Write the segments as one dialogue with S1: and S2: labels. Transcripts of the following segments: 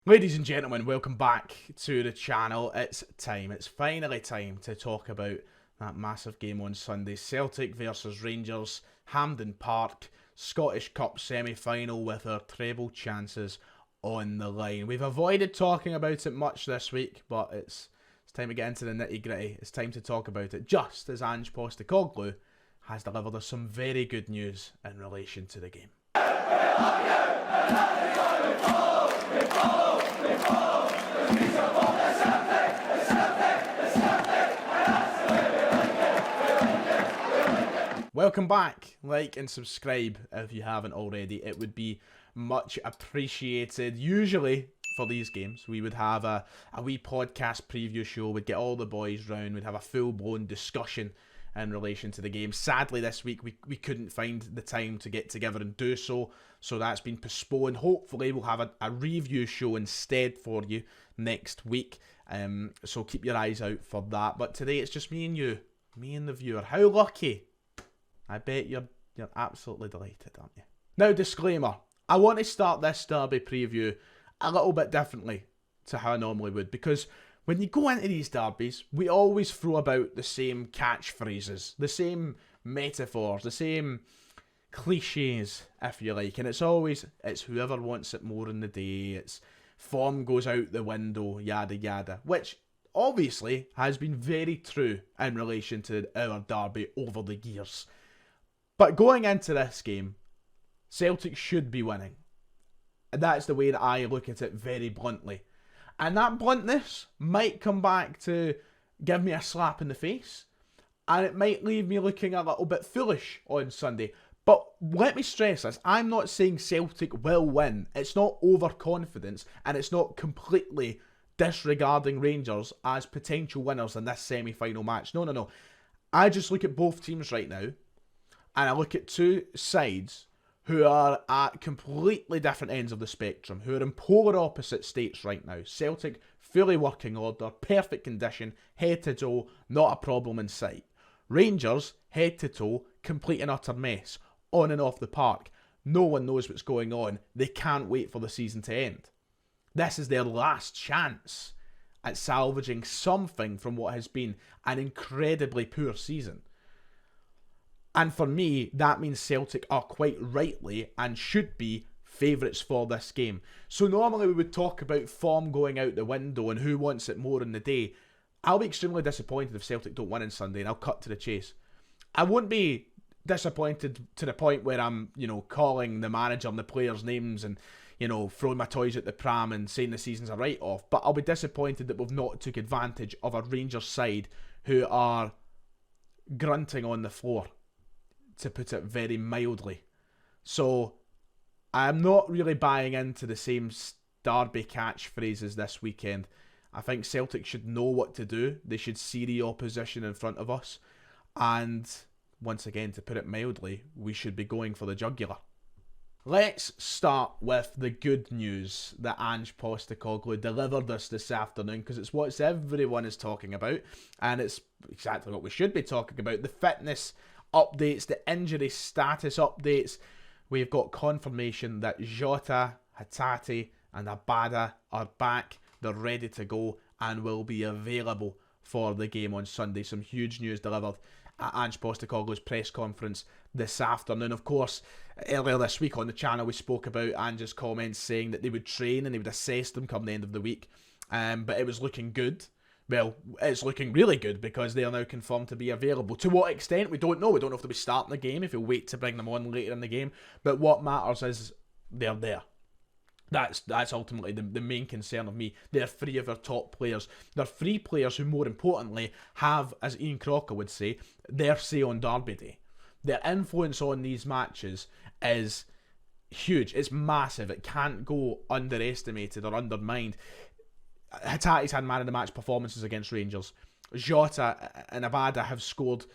S1: Ladies and gentlemen, welcome back to the channel. It's time. It's finally time to talk about that massive game on Sunday. Celtic versus Rangers, Hampden Park, Scottish Cup semi-final with our treble chances on the line. We've avoided talking about it much this week, but it's time to get into the nitty-gritty. It's time to talk about it, just as Ange Postecoglou has delivered us some very good news in relation to the game. Welcome back. Like and subscribe if you haven't already. It would be much appreciated. Usually for these games we would have a wee podcast preview show. We'd get all the boys round. We'd have a full-blown discussion in relation to the game. Sadly this week we couldn't find the time to get together and do so, so that's been postponed. Hopefully we'll have a review show instead for you next week, so keep your eyes out for that. But today it's just me and you, me and the viewer. How lucky. I bet you're absolutely delighted, aren't you? Now, disclaimer, I want to start this derby preview a little bit differently to how I normally would, because when you go into these derbies, we always throw about the same catchphrases, the same metaphors, the same cliches, if you like, and it's whoever wants it more in the day, it's form goes out the window, yada yada, which obviously has been very true in relation to our derby over the years. But going into this game, Celtic should be winning. And that's the way that I look at it very bluntly. And that bluntness might come back to give me a slap in the face. And it might leave me looking a little bit foolish on Sunday. But let me stress this. I'm not saying Celtic will win. It's not overconfidence. And it's not completely disregarding Rangers as potential winners in this semi-final match. No. I just look at both teams right now. And I look at two sides who are at completely different ends of the spectrum, who are in polar opposite states right now. Celtic, fully working order, perfect condition, head to toe, not a problem in sight. Rangers, head to toe, complete and utter mess, on and off the park. No one knows what's going on. They can't wait for the season to end. This is their last chance at salvaging something from what has been an incredibly poor season. And for me, that means Celtic are quite rightly and should be favourites for this game. So normally we would talk about form going out the window and who wants it more in the day. I'll be extremely disappointed if Celtic don't win on Sunday, and I'll cut to the chase. I won't be disappointed to the point where I'm, calling the manager and the players' names and, throwing my toys at the pram and saying the season's a write-off. But I'll be disappointed that we've not took advantage of a Rangers side who are grunting on the floor, to put it very mildly. So I'm not really buying into the same derby catchphrases this weekend. I think Celtic should know what to do. They should see the opposition in front of us. And once again, to put it mildly, we should be going for the jugular. Let's start with the good news that Ange Postecoglou delivered us this afternoon, because it's what everyone is talking about, and it's exactly what we should be talking about. The fitness updates, the injury status updates. We've got confirmation that Jota, Hatate and Abada are back. They're ready to go and will be available for the game on Sunday. Some huge news delivered at Ange Postecoglou's press conference this afternoon. Of course, earlier this week on the channel we spoke about Ange's comments saying that they would train and they would assess them come the end of the week. But it was looking good. Well, it's looking really good because they are now confirmed to be available. To what extent, we don't know. We don't know if they'll be starting the game, if he'll wait to bring them on later in the game. But what matters is they're there. That's ultimately the main concern of me. They're three of our top players. They're three players who, more importantly, have, as Ian Crocker would say, their say on Derby Day. Their influence on these matches is huge. It's massive. It can't go underestimated or undermined. Hatate's had man of the match performances against Rangers. Jota and Abada have scored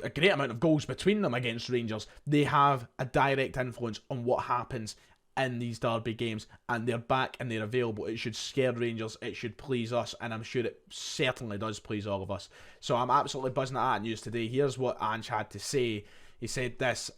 S1: a great amount of goals between them against Rangers. They have a direct influence on what happens in these derby games, and they're back and they're available. It should scare Rangers, it should please us, and I'm sure it certainly does please all of us. So I'm absolutely buzzing at that news today. Here's what Ange had to say. He said this: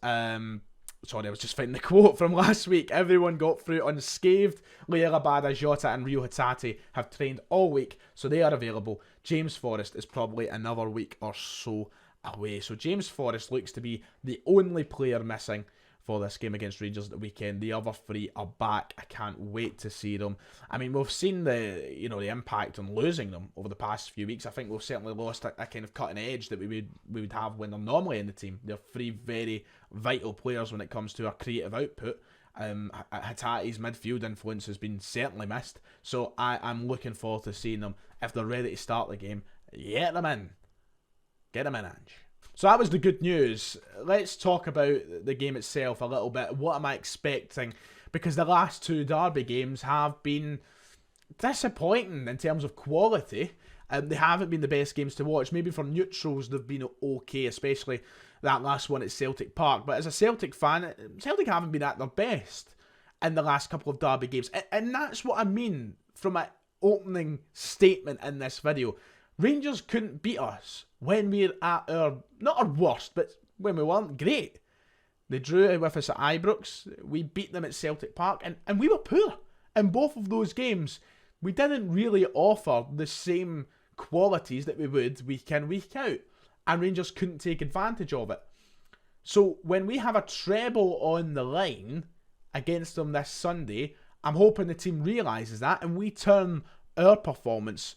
S1: Sorry, I was just finding the quote from last week. Everyone got through unscathed. Leah Labada, Jota and Rio Hatate have trained all week, so they are available. James Forrest is probably another week or so away. So James Forrest looks to be the only player missing for this game against Rangers at the weekend. The other three are back. I can't wait to see them. I mean, we've seen the impact on losing them over the past few weeks. I think we've certainly lost a kind of cutting edge that we would have when they're normally in the team. They're three very vital players when it comes to our creative output. Hatate's midfield influence has been certainly missed. So I'm looking forward to seeing them. If they're ready to start the game, get them in. Get them in, Ange. So that was the good news. Let's talk about the game itself a little bit. What am I expecting? Because the last two derby games have been disappointing in terms of quality. They haven't been the best games to watch. Maybe for neutrals, they've been okay, especially that last one at Celtic Park. But as a Celtic fan, Celtic haven't been at their best in the last couple of derby games. And that's what I mean from my opening statement in this video. Rangers couldn't beat us when we're at our, not our worst, but when we weren't great. They drew with us at Ibrox. We beat them at Celtic Park, and we were poor. In both of those games, we didn't really offer the same qualities that we would week in, week out. And Rangers couldn't take advantage of it. So when we have a treble on the line against them this Sunday, I'm hoping the team realises that and we turn our performance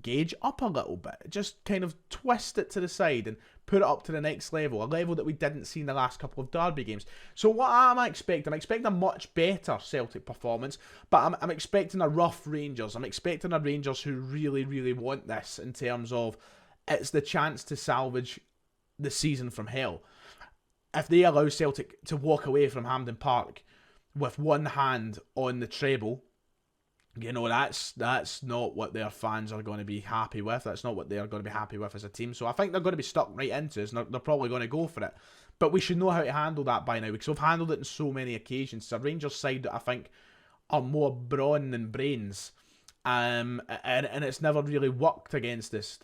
S1: gauge up a little bit. Just kind of twist it to the side and put it up to the next level, a level that we didn't see in the last couple of derby games. So what am I expecting? I'm expecting a much better Celtic performance, but I'm expecting a rough Rangers. I'm expecting a Rangers who really, really want this in terms of it's the chance to salvage the season from hell. If they allow Celtic to walk away from Hampden Park with one hand on the treble, you know, that's not what their fans are going to be happy with. That's not what they're going to be happy with as a team. So I think they're going to be stuck right into us, and they're probably going to go for it. But we should know how to handle that by now, because we've handled it in so many occasions. It's a Rangers side that I think are more brawn than brains. And it's never really worked against us.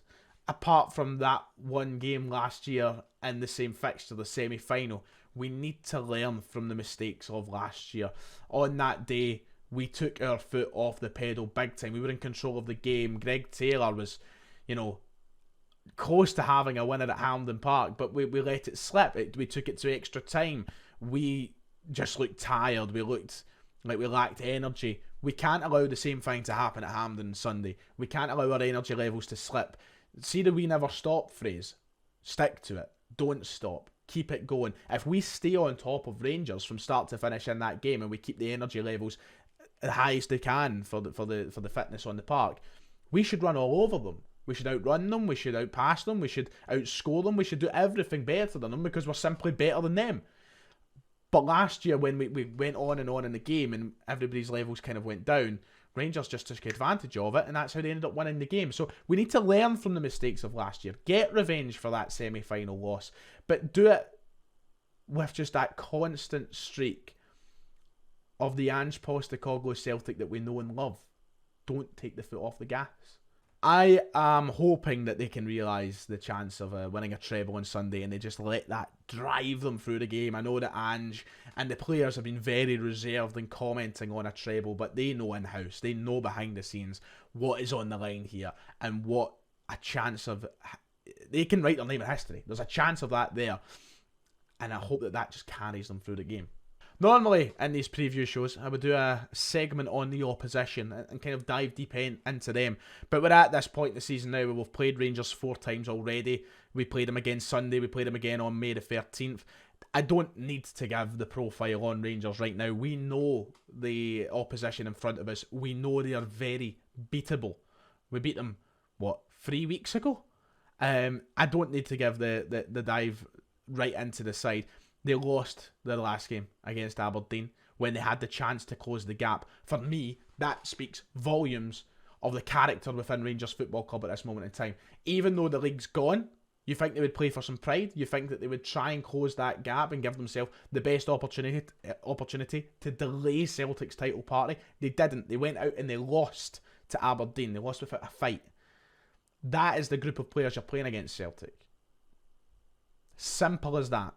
S1: Apart from that one game last year in the same fixture, the semi-final, we need to learn from the mistakes of last year. On that day, we took our foot off the pedal big time. We were in control of the game. Greg Taylor was, close to having a winner at Hampden Park, but we let it slip. We took it to extra time. We just looked tired. We looked like we lacked energy. We can't allow the same thing to happen at Hampden Sunday. We can't allow our energy levels to slip. See the "we never stop" phrase? Stick to it. Don't stop. Keep it going. If we stay on top of Rangers from start to finish in that game and we keep the energy levels the highest they can for the fitness on the park, we should run all over them. We should outrun them. We should outpass them. We should outscore them. We should do everything better than them because we're simply better than them. But last year when we went on in the game and everybody's levels kind of went down, Rangers just took advantage of it, and that's how they ended up winning the game. So we need to learn from the mistakes of last year. Get revenge for that semi-final loss, but do it with just that constant streak of the Ange Postecoglou Celtic that we know and love. Don't take the foot off the gas. I am hoping that they can realise the chance of winning a treble on Sunday and they just let that drive them through the game. I know that Ange and the players have been very reserved in commenting on a treble, but they know in-house, they know behind the scenes what is on the line here and what a chance of... They can write their name in history. There's a chance of that there, and I hope that that just carries them through the game. Normally, in these preview shows, I would do a segment on the opposition and kind of dive deep into them. But we're at this point in the season now where we've played Rangers 4 times already. We played them again Sunday. We played them again on May the 13th. I don't need to give the profile on Rangers right now. We know the opposition in front of us. We know they are very beatable. We beat them, 3 weeks ago? I don't need to give the dive right into the side. They lost their last game against Aberdeen when they had the chance to close the gap. For me, that speaks volumes of the character within Rangers Football Club at this moment in time. Even though the league's gone, you think they would play for some pride? You think that they would try and close that gap and give themselves the best opportunity to delay Celtic's title party? They didn't. They went out and they lost to Aberdeen. They lost without a fight. That is the group of players you're playing against, Celtic. Simple as that.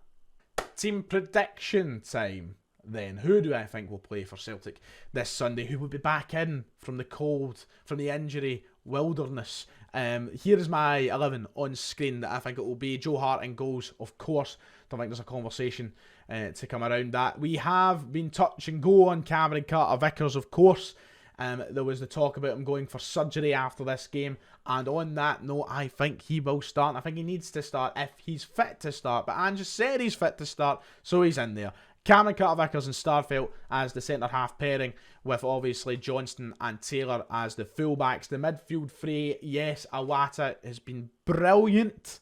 S1: team prediction time then. Who do I think will play for Celtic this Sunday? Who will be back in from the cold, from the injury wilderness? Here is my 11 on screen that I think it will be. Joe Hart in goals, of course. Don't think there's a conversation to come around that. We have been touch and go on Cameron Carter-Vickers, of course. There was the talk about him going for surgery after this game. And on that note, I think he will start. I think he needs to start if he's fit to start. But Ange said he's fit to start, so he's in there. Cameron Carter-Vickers and Starfelt as the centre-half pairing, with obviously Johnston and Taylor as the fullbacks. The midfield three, yes, Awata has been brilliant.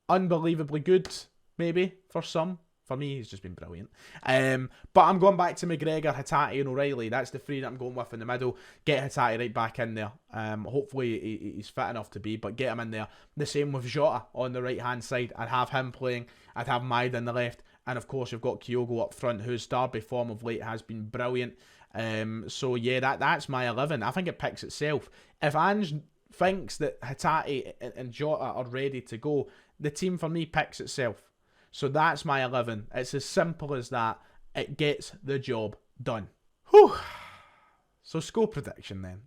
S1: Unbelievably good, maybe, for some. For me, he's just been brilliant. But I'm going back to McGregor, Hatate and O'Reilly. That's the three that I'm going with in the middle. Get Hatate right back in there. Hopefully he's fit enough to be, but get him in there. The same with Jota on the right-hand side. I'd have him playing. I'd have Maida on the left. And of course, you've got Kyogo up front, whose Derby form of late has been brilliant. So yeah, that's my 11. I think it picks itself. If Ange thinks that Hatate and Jota are ready to go, the team for me picks itself. So that's my 11. It's as simple as that. It gets the job done. Whew. So score prediction then.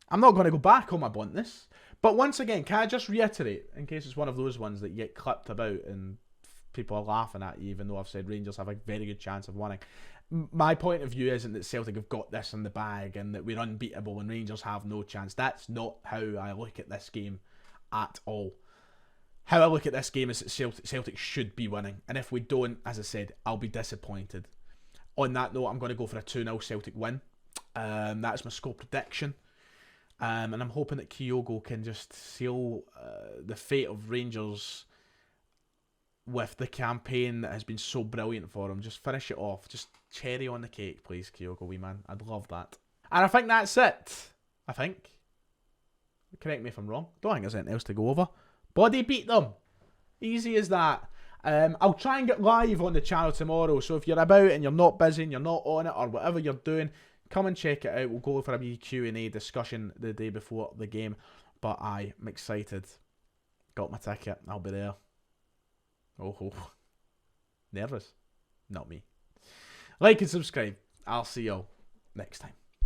S1: I'm not going to go back on my bluntness. But once again, can I just reiterate, in case it's one of those ones that you get clipped about and people are laughing at you, even though I've said Rangers have a very good chance of winning. My point of view isn't that Celtic have got this in the bag and that we're unbeatable and Rangers have no chance. That's not how I look at this game at all. How I look at this game is that Celtic should be winning. And if we don't, as I said, I'll be disappointed. On that note, I'm going to go for a 2-0 Celtic win. That's my score prediction. And I'm hoping that Kyogo can just seal the fate of Rangers with the campaign that has been so brilliant for him. Just finish it off. Just cherry on the cake, please, Kyogo, wee man. I'd love that. And I think that's it. I think. Correct me if I'm wrong. Don't think there's anything else to go over. Body beat them. Easy as that. I'll try and get live on the channel tomorrow. So if you're about and you're not busy and you're not on it or whatever you're doing, come and check it out. We'll go for a wee Q&A discussion the day before the game. But I'm excited. Got my ticket. I'll be there. Oh. Nervous? Not me. Like and subscribe. I'll see y'all next time.